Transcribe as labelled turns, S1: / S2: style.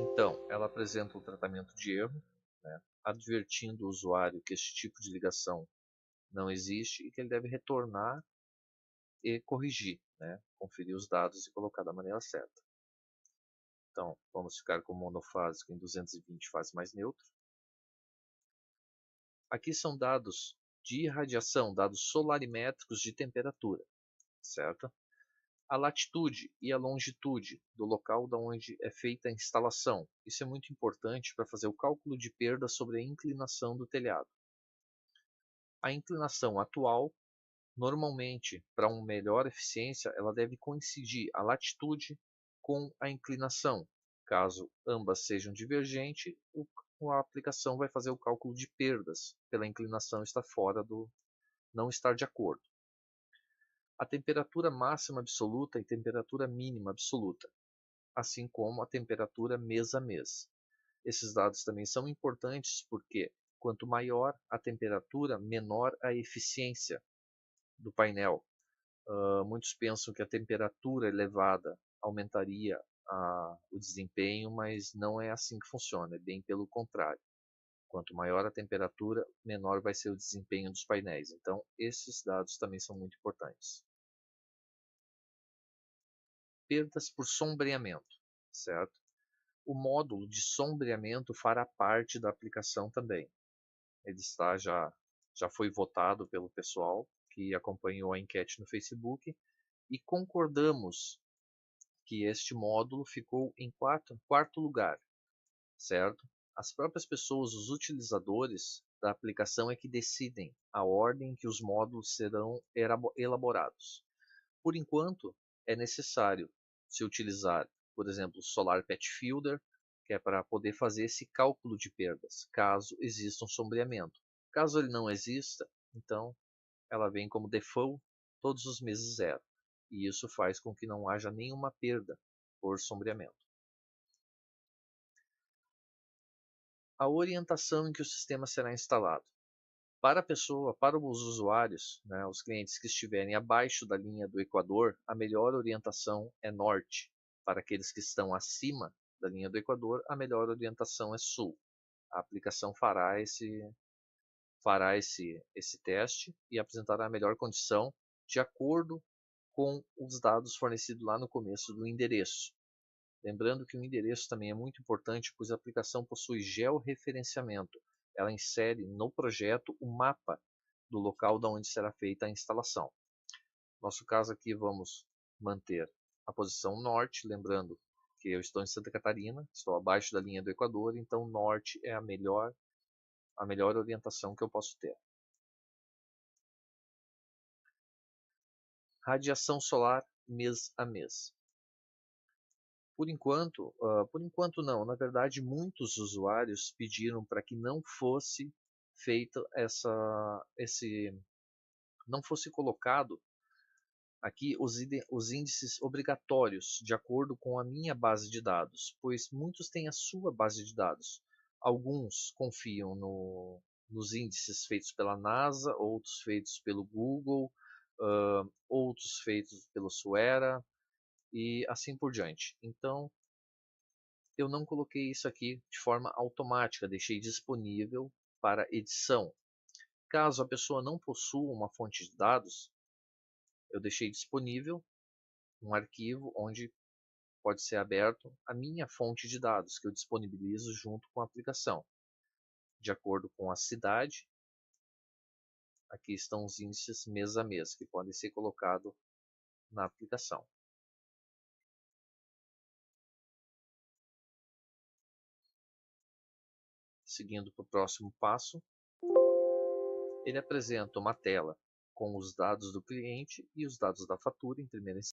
S1: Então, ela apresenta o tratamento de erro, né, advertindo o usuário que este tipo de ligação não existe e que ele deve retornar e corrigir, né, conferir os dados e colocar da maneira certa. Então, vamos ficar com monofásico em 220 fases mais neutro. Aqui são dados de irradiação, dados solarimétricos de temperatura, certo? A latitude e a longitude do local da onde é feita a instalação. Isso é muito importante para fazer o cálculo de perda sobre a inclinação do telhado. A inclinação atual, normalmente, para uma melhor eficiência, ela deve coincidir a latitude com a inclinação. Caso ambas sejam divergentes, a aplicação vai fazer o cálculo de perdas pela inclinação estar fora do não estar de acordo. A temperatura máxima absoluta e temperatura mínima absoluta, assim como a temperatura mês a mês. Esses dados também são importantes porque quanto maior a temperatura, menor a eficiência do painel. Muitos pensam que a temperatura elevada aumentaria o desempenho, mas não é assim que funciona, é bem pelo contrário. Quanto maior a temperatura, menor vai ser o desempenho dos painéis. Então, esses dados também são muito importantes. Perdas por sombreamento, certo? O módulo de sombreamento fará parte da aplicação também. Ele já foi votado pelo pessoal que acompanhou a enquete no Facebook e concordamos que este módulo ficou em quarto lugar, certo? As próprias pessoas, os utilizadores da aplicação é que decidem a ordem que os módulos serão elaborados. Por enquanto, é necessário se utilizar, por exemplo, o Solar Patch Fielder, que é para poder fazer esse cálculo de perdas, caso exista um sombreamento. Caso ele não exista, então ela vem como default todos os meses zero. E isso faz com que não haja nenhuma perda por sombreamento. A orientação em que o sistema será instalado. Para os usuários, né, os clientes que estiverem abaixo da linha do Equador, a melhor orientação é norte. Para aqueles que estão acima da linha do Equador, a melhor orientação é sul. A aplicação fará esse teste e apresentará a melhor condição de acordo com os dados fornecidos lá no começo do endereço. Lembrando que o endereço também é muito importante, pois a aplicação possui georreferenciamento. Ela insere no projeto o mapa do local da onde será feita a instalação. No nosso caso aqui vamos manter a posição norte, lembrando que eu estou em Santa Catarina, estou abaixo da linha do Equador, então norte é a melhor orientação que eu posso ter. Radiação solar mês a mês. Por enquanto não, na verdade muitos usuários pediram para que não fosse feita não fosse colocado aqui os índices obrigatórios de acordo com a minha base de dados, pois muitos têm a sua base de dados. Alguns confiam nos índices feitos pela NASA, outros feitos pelo Google, outros feitos pelo Suera e assim por diante. Então, eu não coloquei isso aqui de forma automática, deixei disponível para edição. Caso a pessoa não possua uma fonte de dados, eu deixei disponível um arquivo onde pode ser aberto a minha fonte de dados, que eu disponibilizo junto com a aplicação. De acordo com a cidade, aqui estão os índices mês a mês, que podem ser colocados na aplicação. Seguindo para o próximo passo, ele apresenta uma tela com os dados do cliente e os dados da fatura em primeira